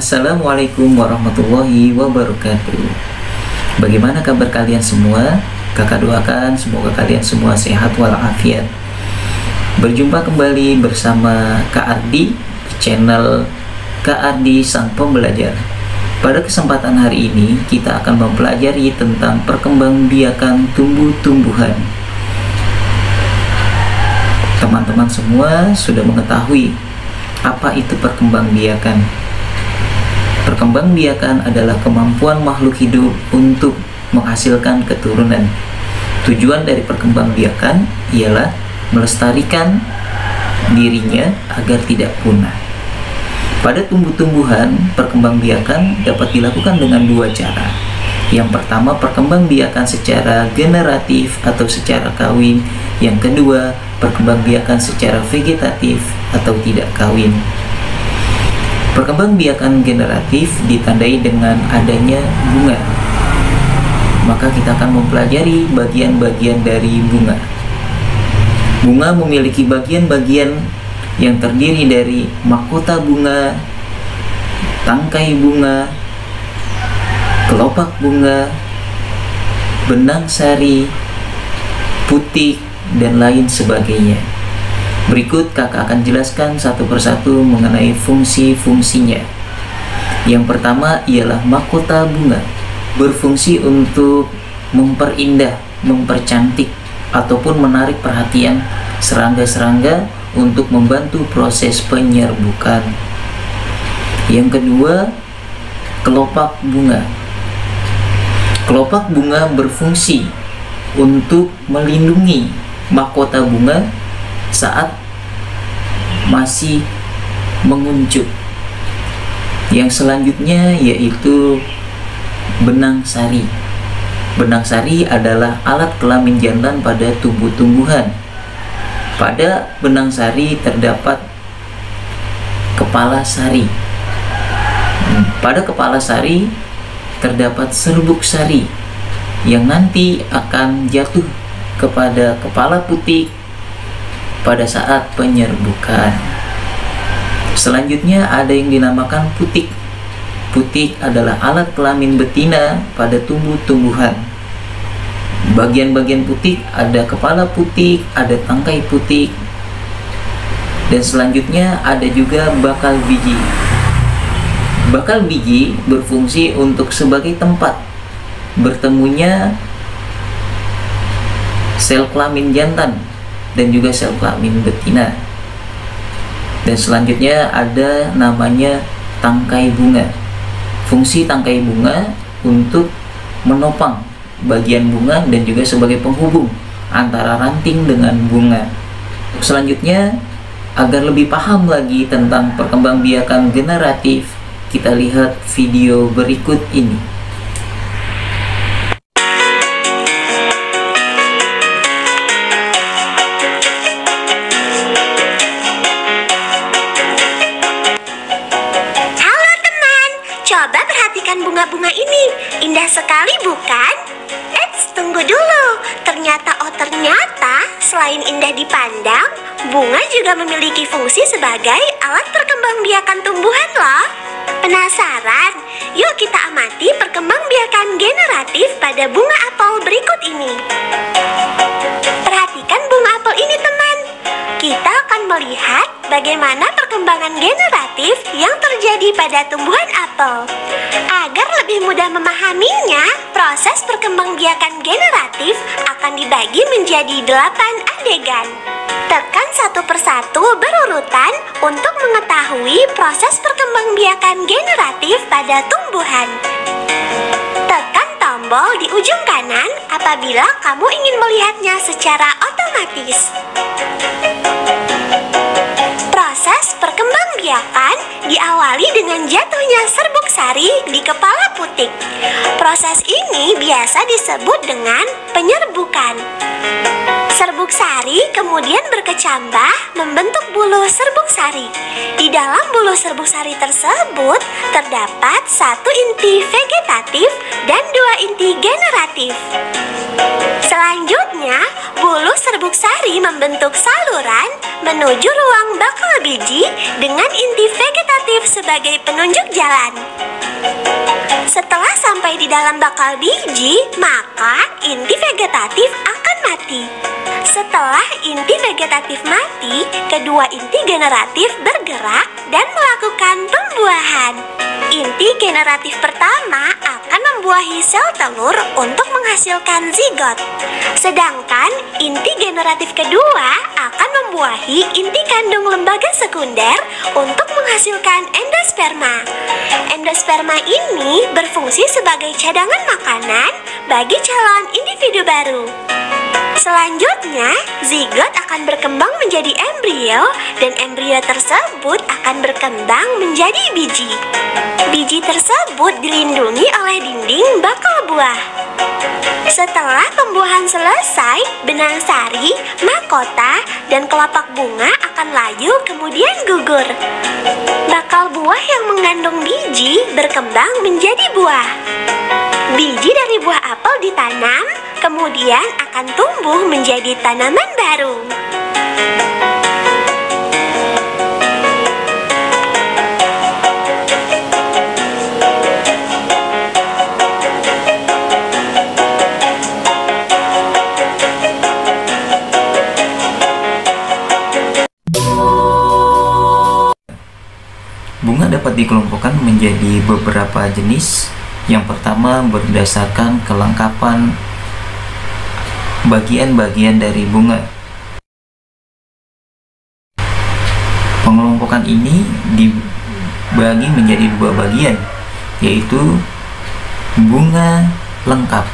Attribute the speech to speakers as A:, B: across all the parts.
A: Assalamualaikum warahmatullahi wabarakatuh. Bagaimana kabar kalian semua? Kakak doakan semoga kalian semua sehat walafiat. Berjumpa kembali bersama Kak Ardi, channel Kak Ardi Sang Pembelajar. Pada kesempatan hari ini kita akan mempelajari tentang perkembangbiakan tumbuh-tumbuhan. Teman-teman semua sudah mengetahui apa itu perkembangbiakan. Perkembangbiakan adalah kemampuan makhluk hidup untuk menghasilkan keturunan. Tujuan dari perkembangbiakan ialah melestarikan dirinya agar tidak punah. Pada tumbuh-tumbuhan, perkembangbiakan dapat dilakukan dengan dua cara. Yang pertama, perkembangbiakan secara generatif atau secara kawin. Yang kedua, perkembangbiakan secara vegetatif atau tidak kawin. Perkembangbiakan generatif ditandai dengan adanya bunga. Maka kita akan mempelajari bagian-bagian dari bunga. Bunga memiliki bagian-bagian yang terdiri dari mahkota bunga, tangkai bunga, kelopak bunga, benang sari, putik, dan lain sebagainya. Berikut kakak akan jelaskan satu persatu mengenai fungsi-fungsinya. Yang pertama ialah mahkota bunga, berfungsi untuk memperindah, mempercantik, ataupun menarik perhatian serangga-serangga untuk membantu proses penyerbukan. Yang kedua, kelopak bunga. Kelopak bunga berfungsi untuk melindungi mahkota bunga saat masih menguncup. Yang selanjutnya yaitu benang sari. Benang sari adalah alat kelamin jantan pada tumbuh-tumbuhan. Pada benang sari terdapat kepala sari. Pada kepala sari terdapat serbuk sari yang nanti akan jatuh kepada kepala putik pada saat penyerbukan. Selanjutnya ada yang dinamakan putik. Putik adalah alat kelamin betina pada tumbuh-tumbuhan. Bagian-bagian putik ada kepala putik, ada tangkai putik, dan selanjutnya ada juga bakal biji. Bakal biji berfungsi untuk sebagai tempat bertemunya sel kelamin jantan dan juga sel kelamin betina. Dan selanjutnya ada namanya tangkai bunga. Fungsi tangkai bunga untuk menopang bagian bunga dan juga sebagai penghubung antara ranting dengan bunga. Selanjutnya, agar lebih paham lagi tentang perkembangbiakan generatif, kita lihat video berikut ini.
B: Coba perhatikan bunga-bunga ini, indah sekali bukan? Eits, tunggu dulu. Ternyata selain indah dipandang, bunga juga memiliki fungsi sebagai alat perkembangbiakan tumbuhan loh. Penasaran? Yuk kita amati perkembangbiakan generatif pada bunga apel berikut ini. Perhatikan bunga apel ini teman. Kita akan melihat bagaimana perkembangan generatif yang terjadi pada tumbuhan apel. Agar lebih mudah memahaminya, proses perkembangbiakan generatif akan dibagi menjadi 8 adegan. Tekan satu persatu berurutan untuk mengetahui proses perkembangbiakan generatif pada tumbuhan. Tekan tombol di ujung kanan apabila kamu ingin melihatnya secara otomatis. Proses perkembangbiakan diawali dengan jatuhnya serbuk sari di kepala putik. Proses ini biasa disebut dengan penyerbukan. Serbuk sari kemudian berkecambah membentuk buluh serbuk sari. Di dalam buluh serbuk sari tersebut terdapat 1 inti vegetatif dan 2 inti generatif. Selanjutnya, buluh serbuk sari membentuk saluran menuju ruang bakal biji dengan inti vegetatif vegetatif sebagai penunjuk jalan. Setelah sampai di dalam bakal biji, maka inti vegetatif akan mati. Setelah inti vegetatif mati, kedua inti generatif bergerak dan melakukan pembuahan. Inti generatif pertama akan membuahi sel telur untuk menghasilkan zigot. Sedangkan inti generatif kedua akan membuahi inti kandung lembaga sekunder untuk menghasilkan endosperma. Endosperma ini berfungsi sebagai cadangan makanan bagi calon individu baru. Selanjutnya, zigot akan berkembang menjadi embrio dan embrio tersebut akan berkembang menjadi biji. Biji tersebut dilindungi oleh dinding bakal buah. Setelah pembuahan selesai, benang sari, mahkota, dan kelopak bunga akan layu kemudian gugur. Bakal buah yang mengandung biji berkembang menjadi buah. Biji dari buah apel ditanam, kemudian akan tumbuh menjadi tanaman baru.
A: Bunga dapat dikelompokkan menjadi beberapa jenis. Yang pertama berdasarkan kelengkapan bagian-bagian dari bunga. Pengelompokan ini dibagi menjadi dua bagian, yaitu bunga lengkap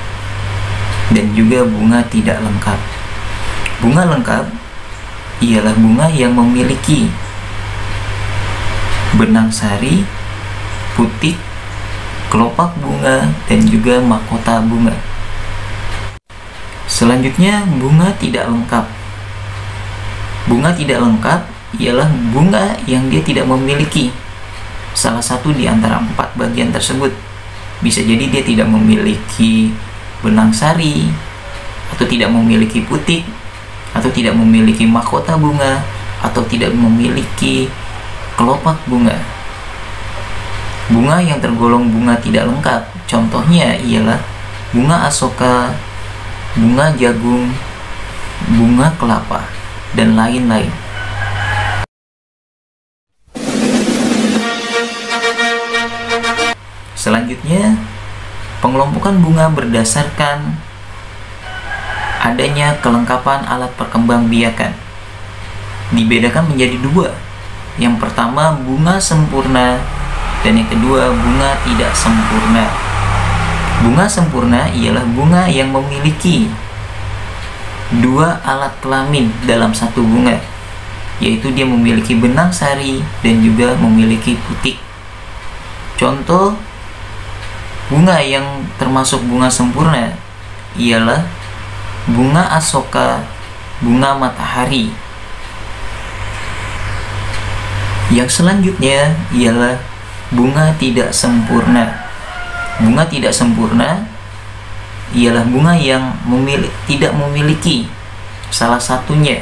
A: dan juga bunga tidak lengkap. Bunga lengkap ialah bunga yang memiliki benang sari, putik, kelopak bunga, dan juga mahkota bunga. Selanjutnya, bunga tidak lengkap. Bunga tidak lengkap ialah bunga yang dia tidak memiliki salah satu di antara 4 bagian tersebut. Bisa jadi dia tidak memiliki benang sari, atau tidak memiliki putik, atau tidak memiliki mahkota bunga, atau tidak memiliki kelopak bunga. Bunga yang tergolong bunga tidak lengkap contohnya ialah bunga asoka, bunga jagung, bunga kelapa, dan lain-lain. Selanjutnya, pengelompokan bunga berdasarkan adanya kelengkapan alat perkembangbiakan. Dibedakan menjadi 2. Yang pertama bunga sempurna dan yang kedua bunga tidak sempurna. Bunga sempurna ialah bunga yang memiliki 2 alat kelamin dalam satu bunga, yaitu dia memiliki benang sari dan juga memiliki putik. Contoh bunga yang termasuk bunga sempurna ialah bunga asoka, bunga matahari. Yang selanjutnya ialah bunga tidak sempurna. Bunga tidak sempurna ialah bunga yang tidak memiliki salah satunya,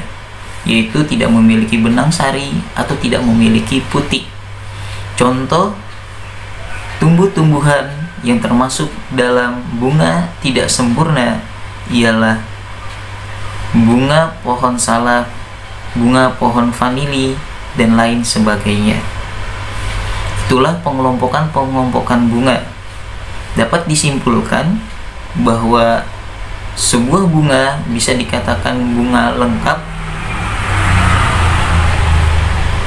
A: yaitu tidak memiliki benang sari atau tidak memiliki putik. Contoh tumbuh-tumbuhan yang termasuk dalam bunga tidak sempurna ialah bunga pohon salak, bunga pohon vanili, dan lain sebagainya. Itulah pengelompokan bunga. Dapat disimpulkan bahwa sebuah bunga bisa dikatakan bunga lengkap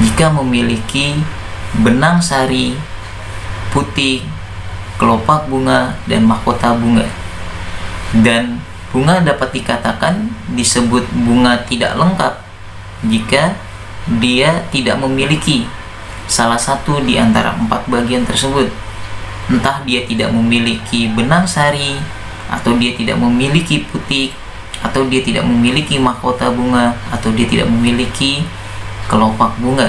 A: jika memiliki benang sari, putik, kelopak bunga, dan mahkota bunga. Dan bunga dapat dikatakan disebut bunga tidak lengkap jika dia tidak memiliki salah satu di antara 4 bagian tersebut. Entah dia tidak memiliki benang sari, atau dia tidak memiliki putik, atau dia tidak memiliki mahkota bunga, atau dia tidak memiliki kelopak bunga.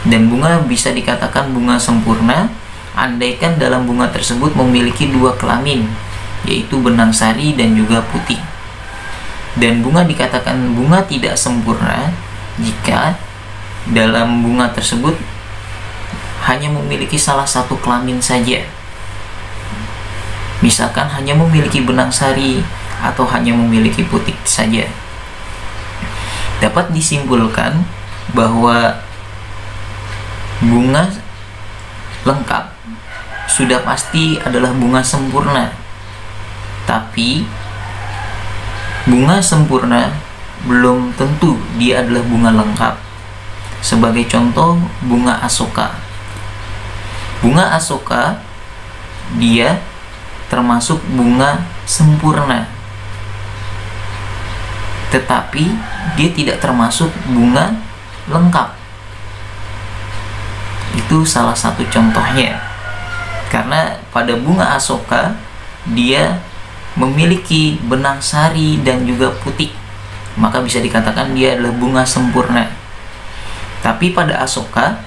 A: Dan bunga bisa dikatakan bunga sempurna andaikan dalam bunga tersebut memiliki 2 kelamin, yaitu benang sari dan juga putik. Dan bunga dikatakan bunga tidak sempurna jika dalam bunga tersebut hanya memiliki salah satu kelamin saja, misalkan hanya memiliki benang sari atau hanya memiliki putik saja, dapat disimpulkan bahwa bunga lengkap sudah pasti adalah bunga sempurna. Tapi bunga sempurna belum tentu dia adalah bunga lengkap. Sebagai contoh, bunga asoka. Bunga asoka dia termasuk bunga sempurna, tetapi dia tidak termasuk bunga lengkap. Itu salah satu contohnya. Karena pada bunga asoka dia memiliki benang sari dan juga putik, maka bisa dikatakan dia adalah bunga sempurna. Tapi pada asoka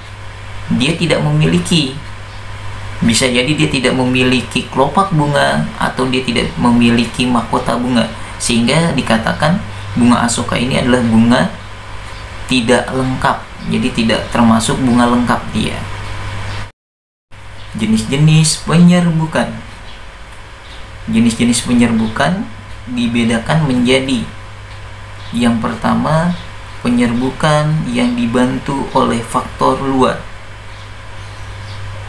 A: dia tidak memiliki, bisa jadi dia tidak memiliki kelopak bunga atau dia tidak memiliki mahkota bunga, sehingga dikatakan bunga asoka ini adalah bunga tidak lengkap. Jadi tidak termasuk bunga lengkap dia. Jenis-jenis penyerbukan. Jenis-jenis penyerbukan dibedakan menjadi: yang pertama, penyerbukan yang dibantu oleh faktor luar.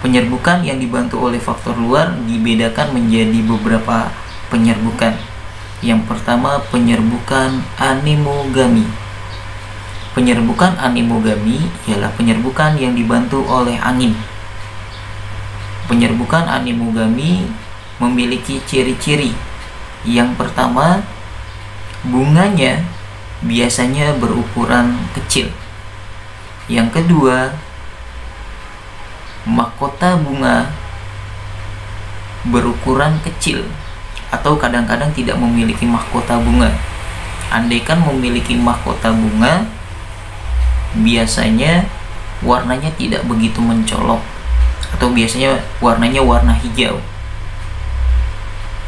A: Penyerbukan yang dibantu oleh faktor luar dibedakan menjadi beberapa penyerbukan. Yang pertama, penyerbukan anemogami. Penyerbukan anemogami ialah penyerbukan yang dibantu oleh angin. Penyerbukan anemogami memiliki ciri-ciri. Yang pertama, bunganya biasanya berukuran kecil. Yang kedua, mahkota bunga berukuran kecil atau kadang-kadang tidak memiliki mahkota bunga. Andaikan memiliki mahkota bunga, biasanya warnanya tidak begitu mencolok atau biasanya warnanya warna hijau.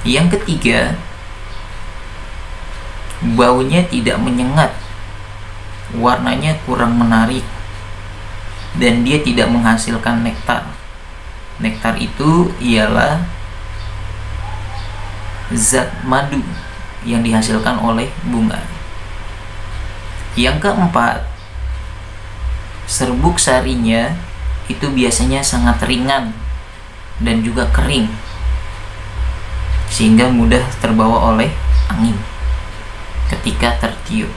A: Yang ketiga, baunya tidak menyengat, warnanya kurang menarik, dan dia tidak menghasilkan nektar. Nektar itu ialah zat madu yang dihasilkan oleh bunga. Yang keempat, serbuk sarinya itu biasanya sangat ringan dan juga kering, sehingga mudah terbawa oleh angin ketika tertiup.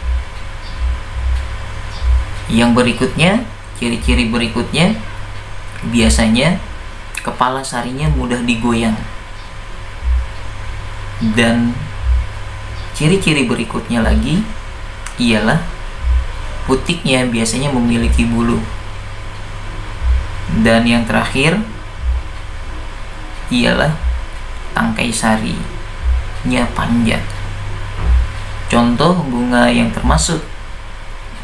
A: Yang berikutnya, ciri-ciri berikutnya, biasanya kepala sarinya mudah digoyang. Dan ciri-ciri berikutnya lagi ialah putiknya biasanya memiliki bulu. Dan yang terakhir ialah tangkai sarinya panjang. Contoh bunga yang termasuk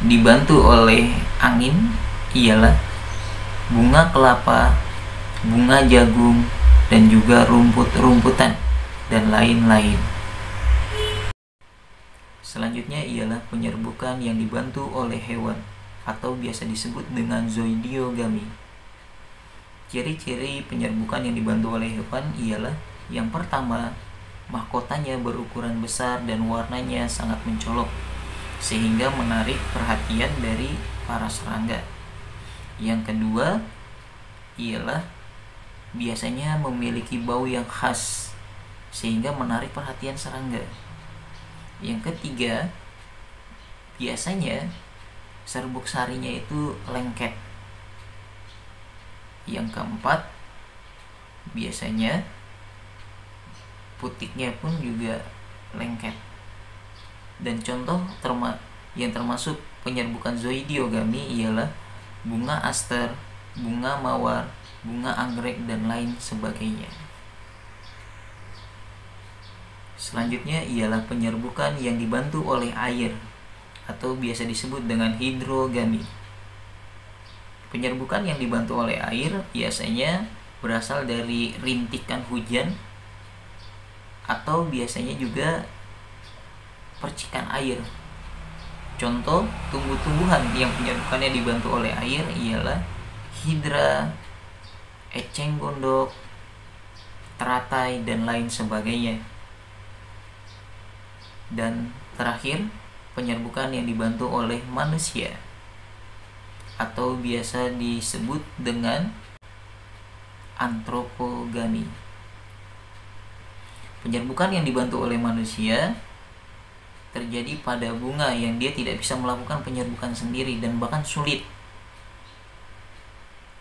A: dibantu oleh angin ialah bunga kelapa, bunga jagung, dan juga rumput-rumputan dan lain-lain. Selanjutnya ialah penyerbukan yang dibantu oleh hewan atau biasa disebut dengan zoidiogami. Ciri-ciri penyerbukan yang dibantu oleh hewan ialah: yang pertama, mahkotanya berukuran besar dan warnanya sangat mencolok sehingga menarik perhatian dari para serangga. Yang kedua ialah biasanya memiliki bau yang khas sehingga menarik perhatian serangga. Yang ketiga, biasanya serbuk sarinya itu lengket. Yang keempat, biasanya putiknya pun juga lengket. Dan contoh yang termasuk penyerbukan zoidiogami ialah bunga aster, bunga mawar, bunga anggrek, dan lain sebagainya. Selanjutnya ialah penyerbukan yang dibantu oleh air atau biasa disebut dengan hidrogami. Penyerbukan yang dibantu oleh air biasanya berasal dari rintikan hujan atau biasanya juga percikan air. Contoh tumbuh-tumbuhan yang penyerbukannya dibantu oleh air ialah hidra, eceng gondok, teratai, dan lain sebagainya. Dan terakhir, penyerbukan yang dibantu oleh manusia atau biasa disebut dengan antropogami. Penyerbukan yang dibantu oleh manusia terjadi pada bunga yang dia tidak bisa melakukan penyerbukan sendiri dan bahkan sulit.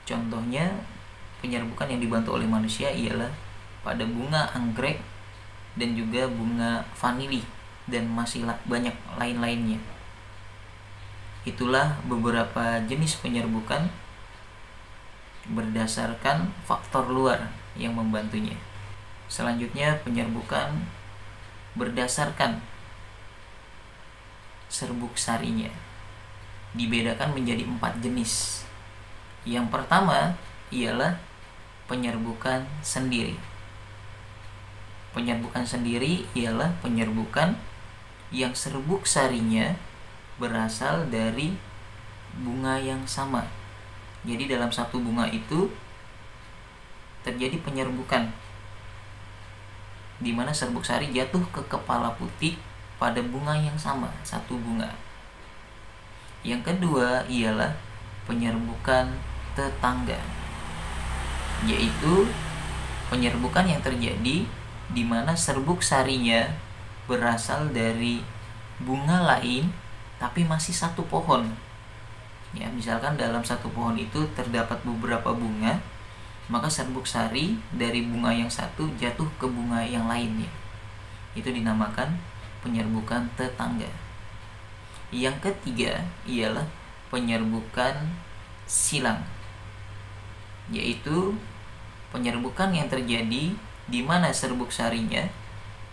A: Contohnya, penyerbukan yang dibantu oleh manusia ialah pada bunga anggrek dan juga bunga vanili dan masih banyak lain-lainnya. Itulah beberapa jenis penyerbukan berdasarkan faktor luar yang membantunya. Selanjutnya, penyerbukan berdasarkan serbuk sarinya dibedakan menjadi 4 jenis. Yang pertama ialah penyerbukan sendiri. Penyerbukan sendiri ialah penyerbukan yang serbuk sarinya berasal dari bunga yang sama. Jadi dalam satu bunga itu terjadi penyerbukan di mana serbuk sari jatuh ke kepala putih pada bunga yang sama, satu bunga. Yang kedua ialah penyerbukan tetangga, yaitu penyerbukan yang terjadi di mana serbuk sarinya berasal dari bunga lain tapi masih satu pohon. Ya, misalkan dalam satu pohon itu terdapat beberapa bunga, maka serbuk sari dari bunga yang satu jatuh ke bunga yang lainnya. Itu dinamakan penyerbukan tetangga. Yang ketiga ialah penyerbukan silang, yaitu penyerbukan yang terjadi di mana serbuk sarinya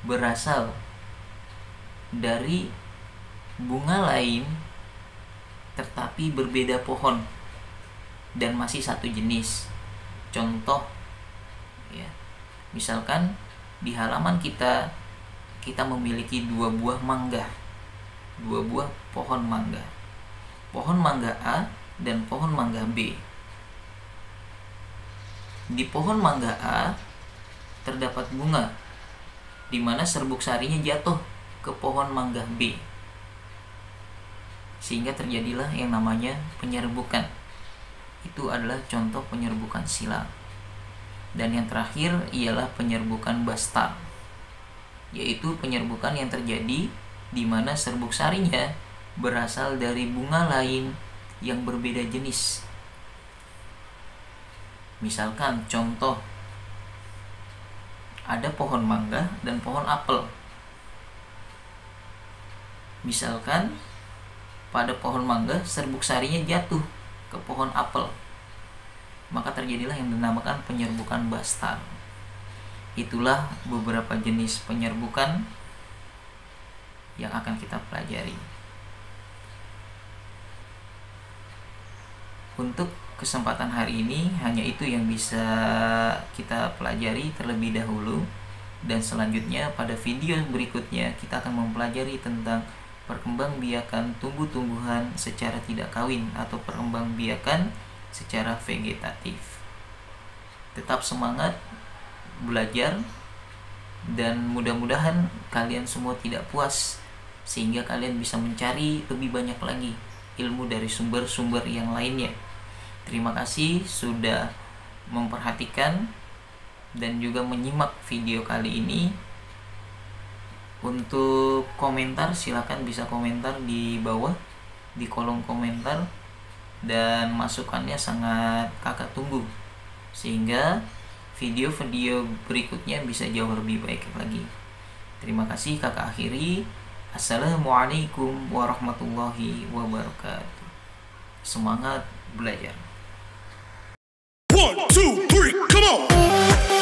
A: berasal dari bunga lain tetapi berbeda pohon dan masih satu jenis. Contoh, ya, misalkan di halaman kita memiliki 2 buah mangga, 2 buah pohon mangga, pohon mangga A dan pohon mangga B. Di pohon mangga A terdapat bunga di mana serbuk sarinya jatuh ke pohon mangga B, sehingga terjadilah yang namanya penyerbukan. Itu adalah contoh penyerbukan silang. Dan yang terakhir ialah penyerbukan bastar, yaitu penyerbukan yang terjadi di mana serbuk sarinya berasal dari bunga lain yang berbeda jenis. Misalkan contoh, ada pohon mangga dan pohon apel. Misalkan pada pohon mangga serbuk sarinya jatuh ke pohon apel, maka terjadilah yang dinamakan penyerbukan bastar. Itulah beberapa jenis penyerbukan yang akan kita pelajari. Untuk kesempatan hari ini hanya itu yang bisa kita pelajari terlebih dahulu, dan selanjutnya pada video berikutnya kita akan mempelajari tentang perkembangbiakan tumbuh-tumbuhan secara tidak kawin atau perkembangbiakan secara vegetatif. Tetap semangat belajar, dan mudah-mudahan kalian semua tidak puas sehingga kalian bisa mencari lebih banyak lagi ilmu dari sumber-sumber yang lainnya. Terima kasih sudah memperhatikan dan juga menyimak video kali ini. Untuk komentar silakan bisa komentar di bawah di kolom komentar, dan masukannya sangat kakak tunggu sehingga video-video berikutnya bisa jauh lebih baik lagi. Terima kasih, kakak akhiri. Assalamualaikum warahmatullahi wabarakatuh. Semangat belajar.
C: 1, 2, 3, come on!